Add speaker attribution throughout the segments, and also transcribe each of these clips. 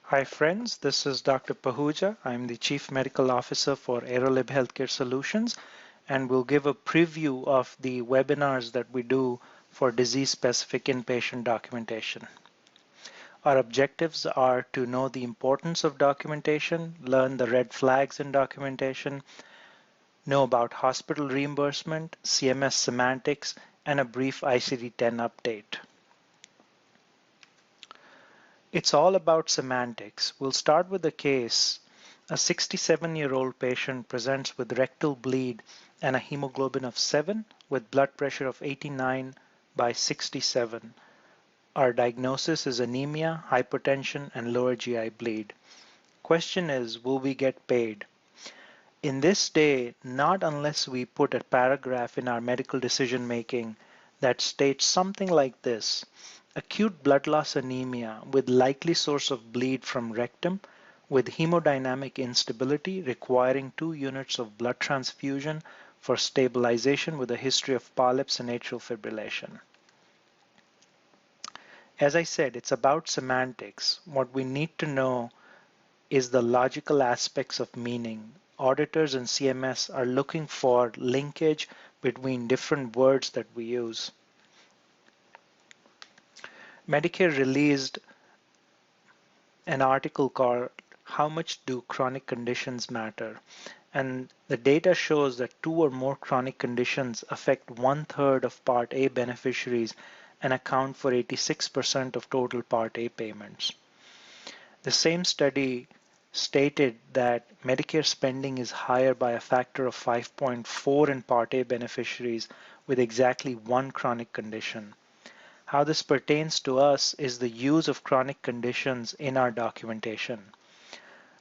Speaker 1: Hi friends, this is Dr. Pahuja. I'm the Chief Medical Officer for Aerolib Healthcare Solutions, and we'll give a preview of the webinars that we do for disease-specific inpatient documentation. Our objectives are to know the importance of documentation, learn the red flags in documentation, know about hospital reimbursement, CMS semantics, and a brief ICD-10 update. It's all about semantics. We'll start with a case. A 67-year-old patient presents with rectal bleed and a hemoglobin of 7 with blood pressure of 89 by 67. Our diagnosis is anemia, hypertension, and lower GI bleed. Question is, will we get paid? In this day, not unless we put a paragraph in our medical decision making that states something like this: acute blood loss anemia with likely source of bleed from rectum with hemodynamic instability requiring 2 units of blood transfusion for stabilization with a history of polyps and atrial fibrillation. As I said, it's about semantics. What we need to know is the logical aspects of meaning. Auditors and CMS are looking for linkage between different words that we use. Medicare released an article called How Much Do Chronic Conditions Matter? And the data shows that 2 or more chronic conditions affect 1/3 of Part A beneficiaries and account for 86% of total Part A payments. The same study stated that Medicare spending is higher by a factor of 5.4 in Part A beneficiaries with exactly 1 chronic condition. How this pertains to us is the use of chronic conditions in our documentation.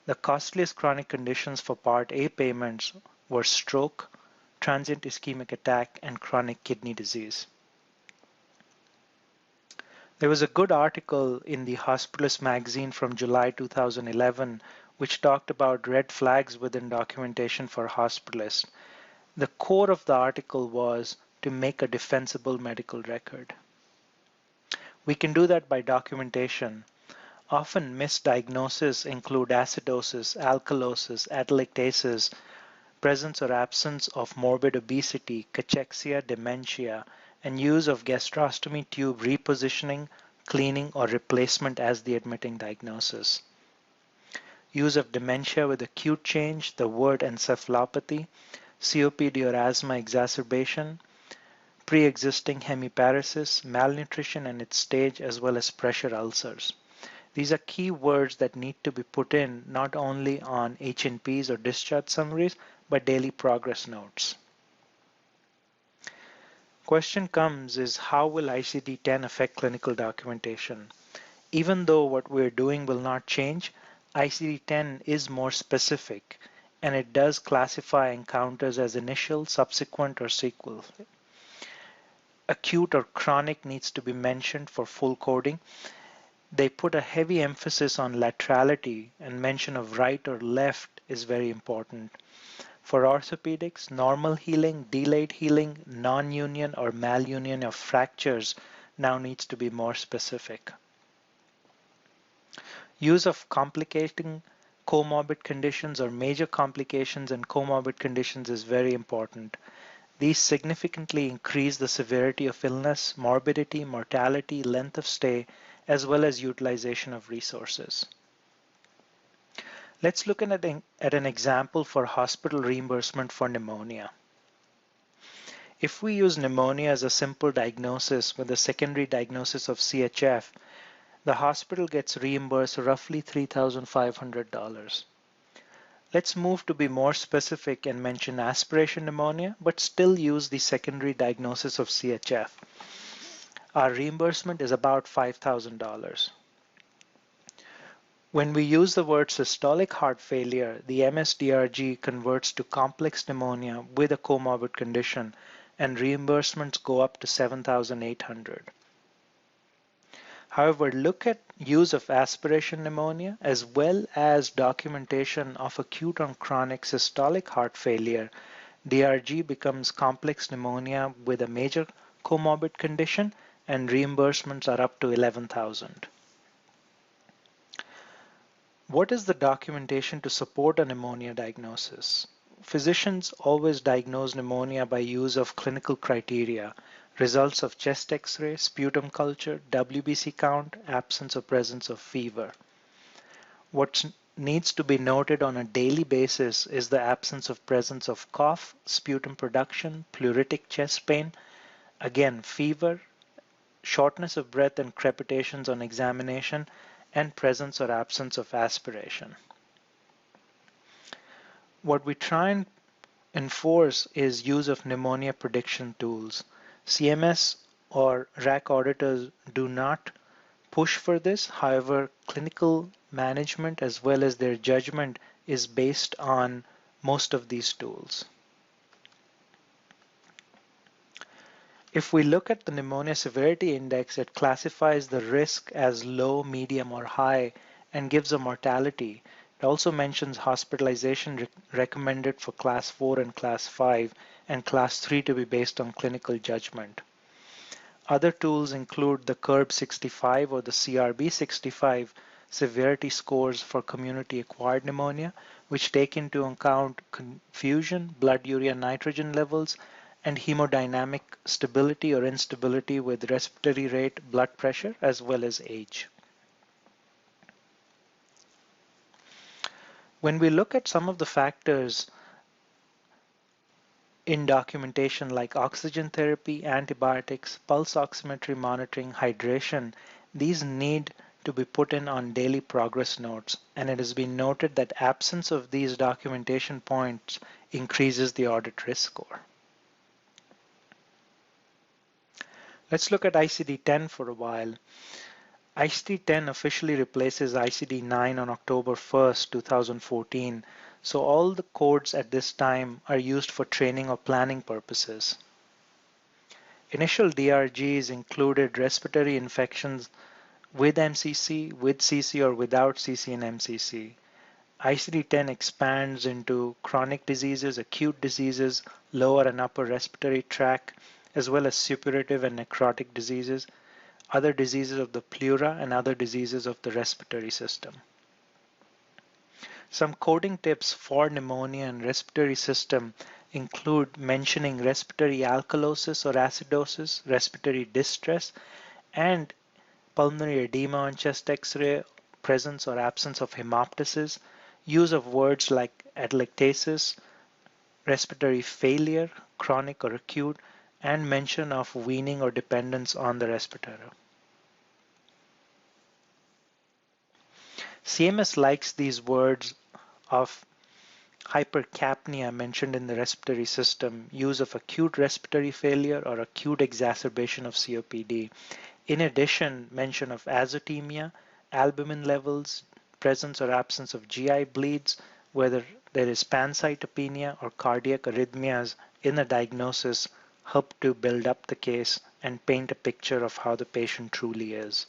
Speaker 1: The costliest chronic conditions for Part A payments were stroke, transient ischemic attack, and chronic kidney disease. There was a good article in the Hospitalist magazine from July 2011 which talked about red flags within documentation for hospitalists. The core of the article was to make a defensible medical record. We can do that by documentation. Often misdiagnoses include acidosis, alkalosis, atelectasis, presence or absence of morbid obesity, cachexia, dementia, and use of gastrostomy tube repositioning, cleaning, or replacement as the admitting diagnosis. Use of dementia with acute change, the word encephalopathy, COPD or asthma exacerbation, pre-existing hemiparesis, malnutrition and its stage, as well as pressure ulcers. These are key words that need to be put in not only on H&Ps or discharge summaries, but daily progress notes. Question comes is, how will ICD-10 affect clinical documentation? Even though what we're doing will not change, ICD-10 is more specific, and it does classify encounters as initial, subsequent, or sequel. Acute or chronic needs to be mentioned for full coding. They put a heavy emphasis on laterality, and mention of right or left is very important. For orthopedics, normal healing, delayed healing, non-union or malunion of fractures now needs to be more specific. Use of complicating comorbid conditions or major complications and comorbid conditions is very important. These significantly increase the severity of illness, morbidity, mortality, length of stay, as well as utilization of resources. Let's look at an example for hospital reimbursement for pneumonia. If we use pneumonia as a simple diagnosis with a secondary diagnosis of CHF, the hospital gets reimbursed roughly $3,500. Let's move to be more specific and mention aspiration pneumonia, but still use the secondary diagnosis of CHF. Our reimbursement is about $5,000. When we use the word systolic heart failure, the MSDRG converts to complex pneumonia with a comorbid condition, and reimbursements go up to $7,800. However, look at use of aspiration pneumonia as well as documentation of acute or chronic systolic heart failure. DRG becomes complex pneumonia with a major comorbid condition, and reimbursements are up to $11,000. What is the documentation to support a pneumonia diagnosis? Physicians always diagnose pneumonia by use of clinical criteria, results of chest x-ray, sputum culture, WBC count, absence or presence of fever. What needs to be noted on a daily basis is the absence of presence of cough, sputum production, pleuritic chest pain, again fever, shortness of breath and crepitations on examination, and presence or absence of aspiration. What we try and enforce is use of pneumonia prediction tools. CMS or RAC auditors do not push for this. However, clinical management as well as their judgment is based on most of these tools. If we look at the pneumonia severity index, it classifies the risk as low, medium, or high and gives a mortality. It also mentions hospitalization recommended for class 4 and class 5 and class 3 to be based on clinical judgment. Other tools include the CURB-65 or the CRB-65 severity scores for community-acquired pneumonia, which take into account confusion, blood urea nitrogen levels, and hemodynamic stability or instability with respiratory rate, blood pressure, as well as age. When we look at some of the factors in documentation like oxygen therapy, antibiotics, pulse oximetry monitoring, hydration, these need to be put in on daily progress notes, and it has been noted that absence of these documentation points increases the audit risk score. Let's look at ICD-10 for a while. ICD-10 officially replaces ICD-9 on October 1st, 2014, so all the codes at this time are used for training or planning purposes. Initial DRGs included respiratory infections with MCC, with CC, or without CC and MCC. ICD-10 expands into chronic diseases, acute diseases, lower and upper respiratory tract, as well as suppurative and necrotic diseases, other diseases of the pleura, and other diseases of the respiratory system. Some coding tips for pneumonia and respiratory system include mentioning respiratory alkalosis or acidosis, respiratory distress, and pulmonary edema on chest x-ray, presence or absence of hemoptysis, use of words like atelectasis, respiratory failure, chronic or acute, and mention of weaning or dependence on the respirator. CMS likes these words of hypercapnia mentioned in the respiratory system, use of acute respiratory failure or acute exacerbation of COPD. In addition, mention of azotemia, albumin levels, presence or absence of GI bleeds, whether there is pancytopenia or cardiac arrhythmias in the diagnosis help to build up the case and paint a picture of how the patient truly is.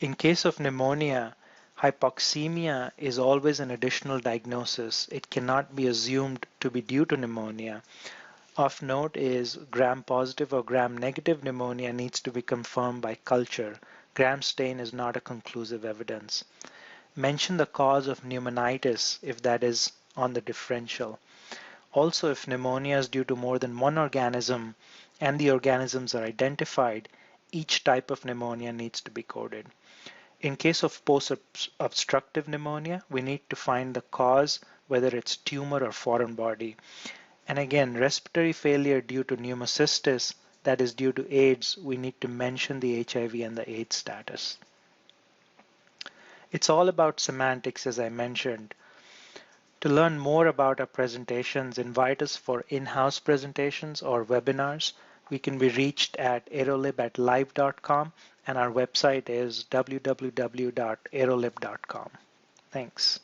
Speaker 1: In case of pneumonia, hypoxemia is always an additional diagnosis. It cannot be assumed to be due to pneumonia. Of note is gram-positive or gram-negative pneumonia needs to be confirmed by culture. Gram stain is not a conclusive evidence. Mention the cause of pneumonitis if that is on the differential. Also, if pneumonia is due to more than one organism and the organisms are identified, each type of pneumonia needs to be coded. In case of post-obstructive pneumonia, we need to find the cause, whether it's tumor or foreign body. And again, respiratory failure due to pneumocystis, that is due to AIDS, we need to mention the HIV and the AIDS status. It's all about semantics, as I mentioned. To learn more about our presentations, invite us for in-house presentations or webinars. We can be reached at aerolib@live.com, and our website is www.aerolib.com. Thanks.